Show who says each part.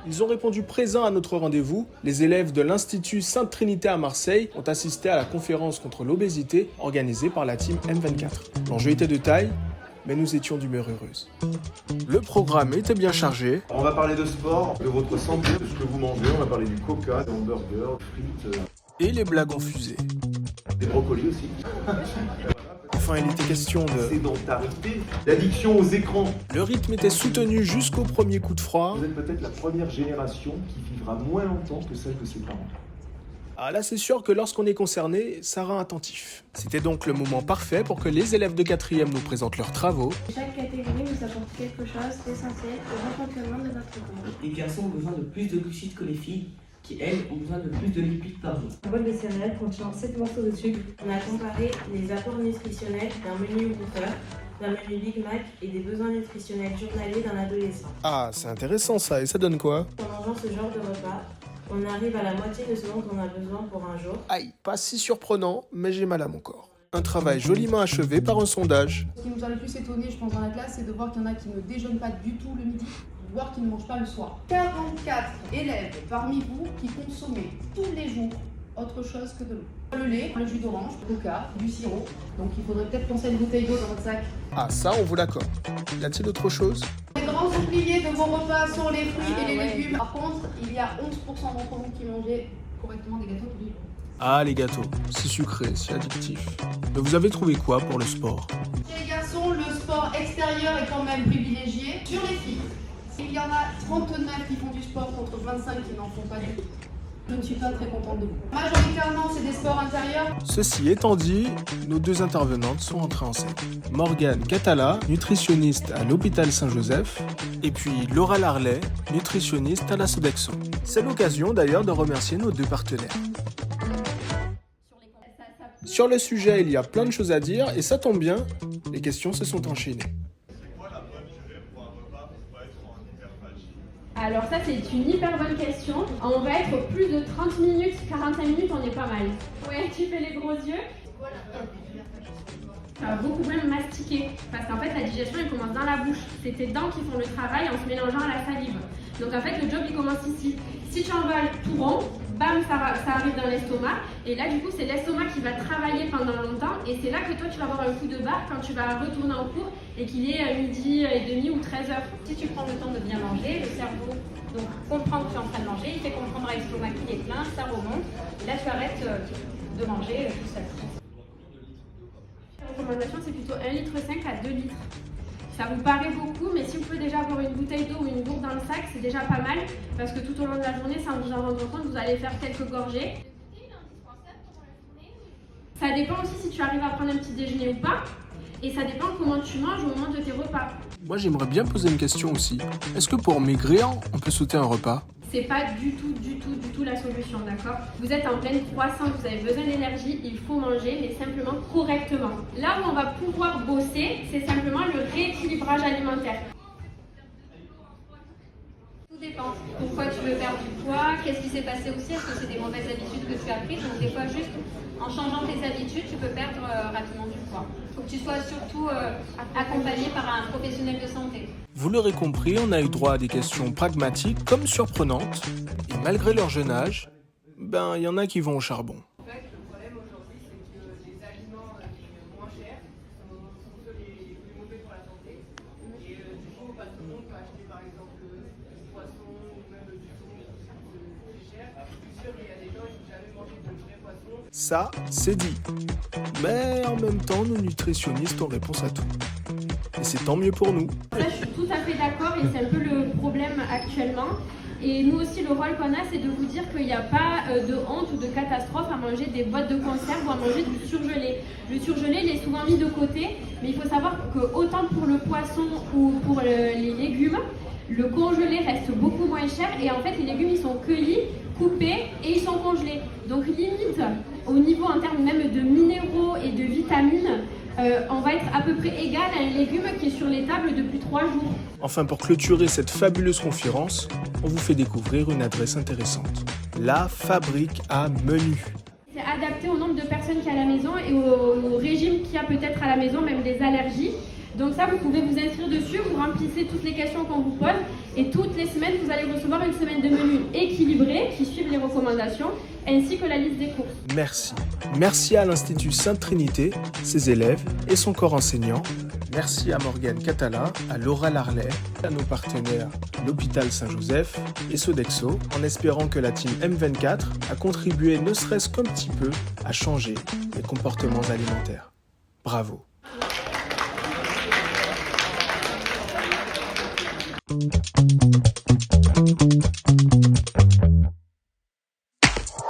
Speaker 1: Ils ont répondu présents à notre rendez-vous. Les élèves de l'Institut Sainte-Trinité à Marseille ont assisté à la conférence contre l'obésité organisée par la team M24. L'enjeu était de taille, mais nous étions d'humeur heureuse. Le programme était bien chargé.
Speaker 2: On va parler de sport, de votre santé, de ce que vous mangez. On va parler du coca, des hamburgers, frites,
Speaker 1: Et les blagues ont fusé.
Speaker 2: des brocolis aussi.
Speaker 1: Enfin, il était question de...
Speaker 2: Sédentarité, l'addiction aux écrans.
Speaker 1: Le rythme était soutenu jusqu'au premier coup de froid.
Speaker 2: Vous êtes peut-être la première génération qui vivra moins longtemps que celle de ses parents.
Speaker 1: Ah là, c'est sûr que lorsqu'on est concerné, ça rend attentif. C'était donc le moment parfait pour que les élèves de 4e nous présentent leurs travaux.
Speaker 3: Chaque catégorie nous apporte quelque chose d'essentiel au bon fonctionnement de notre corps.
Speaker 4: Les garçons ont besoin de plus de glucides que les filles, qui elles ont besoin de plus de lipides par jour.
Speaker 5: Un bol de céréales contient 7 morceaux de sucre.
Speaker 3: On a comparé les apports nutritionnels d'un menu goûteur, d'un menu Big Mac et des besoins nutritionnels journaliers d'un adolescent.
Speaker 1: Ah, c'est intéressant ça, et ça donne quoi?
Speaker 3: En mangeant ce genre de repas, on arrive à la moitié de ce dont on a besoin pour un jour.
Speaker 1: Aïe, pas si surprenant, mais j'ai mal à mon corps. Un travail joliment achevé par un sondage.
Speaker 6: Ce qui nous a le plus étonné, je pense, dans la classe, c'est de voir qu'il y en a qui ne déjeunent pas du tout le midi, voire qui ne mangent pas le soir. 44 élèves parmi vous qui consommaient tous les jours autre chose que de l'eau. Le lait, le jus d'orange, le coca, du sirop. Donc il faudrait peut-être penser à une bouteille d'eau dans votre sac.
Speaker 1: Ah, ça, on vous l'accorde. Y a-t-il autre chose?
Speaker 6: Les grands oubliés de vos repas sont les fruits et les légumes. Par contre, il y a 11% d'entre vous qui mangeaient correctement des gâteaux tous les jours.
Speaker 1: Ah, les gâteaux, si sucré, si addictif. Mais vous avez trouvé quoi pour le sport?
Speaker 6: Chez les garçons, le sport extérieur est quand même privilégié. Sur les filles, il y en a 39 qui font du sport contre 25 qui n'en font pas du tout. Je ne suis pas très contente de vous. Majoritairement, c'est des sports intérieurs.
Speaker 1: Ceci étant dit, nos deux intervenantes sont entrées en scène. Morgane Catala, nutritionniste à l'hôpital Saint-Joseph, et puis Laura Larlet, nutritionniste à la Sodexo. C'est l'occasion d'ailleurs de remercier nos deux partenaires. Sur le sujet, il y a plein de choses à dire, et ça tombe bien, les questions se sont enchaînées.
Speaker 7: Alors ça c'est une hyper bonne question. On va être plus de 30 minutes, 45 minutes, on est pas mal. Ouais, tu fais les gros yeux. Ça va beaucoup moins mastiquer parce qu'en fait la digestion elle commence dans la bouche. C'est tes dents qui font le travail en se mélangeant à la salive. Donc en fait le job il commence ici. Si tu envales tout rond, bam ça arrive dans l'estomac et là du coup c'est l'estomac qui va travailler pendant longtemps et c'est là que toi tu vas avoir un coup de barre quand tu vas retourner en cours et qu'il est 12h30 ou 13h.
Speaker 8: Si tu prends le temps de bien manger, le cerveau donc comprend que tu es en train de manger, il fait comprendre à l'estomac qu'il est plein, ça remonte et là tu arrêtes de manger tout seul.
Speaker 7: La recommandation c'est plutôt 1,5 litre à 2 litres. Ça vous paraît beaucoup, mais si vous pouvez déjà avoir une bouteille d'eau ou une gourde dans le sac, c'est déjà pas mal, parce que tout au long de la journée, sans vous en rendre compte, vous allez faire quelques gorgées. Ça dépend aussi si tu arrives à prendre un petit déjeuner ou pas, et ça dépend comment tu manges au moment de tes repas.
Speaker 1: Moi j'aimerais bien poser une question aussi. Est-ce que pour maigrir, on peut sauter un repas?
Speaker 7: C'est pas du tout la solution, d'accord? Vous êtes en pleine croissance, vous avez besoin d'énergie, il faut manger, mais simplement correctement. Là où on va pouvoir bosser, c'est simplement le rééquilibrage alimentaire.
Speaker 8: Tout dépend. Pourquoi tu veux perdre du poids? Qu'est-ce qui s'est passé aussi? Est-ce que c'est des mauvaises habitudes que tu as prises? Donc des fois juste en changeant tes habitudes, tu peux perdre rapidement du poids. Il faut que tu sois surtout accompagné par un professionnel de santé.
Speaker 1: Vous l'aurez compris, on a eu droit à des questions pragmatiques comme surprenantes. Et malgré leur jeune âge, ben il y en a qui vont au charbon.
Speaker 6: En fait, le problème aujourd'hui, c'est que les aliments moins chers sont les plus mauvais pour la santé. Et du coup, pas tout le monde peut acheter par exemple du poisson ou même du thon qui cher. Je suis sûr qu'il y a des gens qui n'ont jamais mangé de vrai poisson.
Speaker 1: Ça, c'est dit. Mais en même temps, nos nutritionnistes ont réponse à tout. Et c'est tant mieux pour nous.
Speaker 7: Ça, je suis tout à fait d'accord et c'est un peu le problème actuellement. Et nous aussi, le rôle qu'on a, c'est de vous dire qu'il n'y a pas de honte ou de catastrophe à manger des boîtes de conserve ou à manger du surgelé. Le surgelé, il est souvent mis de côté, mais il faut savoir que autant pour le poisson ou pour les légumes, le congelé reste beaucoup moins cher et en fait, les légumes, ils sont cueillis, coupés et ils sont congelés. Donc limite, au niveau en termes même de minéraux et de vitamines, on va être à peu près égal à un légume qui est sur les tables depuis 3 jours.
Speaker 1: Enfin, pour clôturer cette fabuleuse conférence, on vous fait découvrir une adresse intéressante. La Fabrique à Menu.
Speaker 7: C'est adapté au nombre de personnes qu'il y a à la maison et au régime qu'il y a peut-être à la maison, même des allergies. Donc ça, vous pouvez vous inscrire dessus, vous remplissez toutes les questions qu'on vous pose Et toutes les semaines, vous allez recevoir une semaine de menu équilibré qui suivent les recommandations, ainsi que la liste des courses.
Speaker 1: Merci. Merci à l'Institut Sainte-Trinité, ses élèves et son corps enseignant. Merci à Morgane Catala, à Laura Larlet, à nos partenaires l'hôpital Saint-Joseph et Sodexo, en espérant que la team M24 a contribué ne serait-ce qu'un petit peu à changer les comportements alimentaires. Bravo.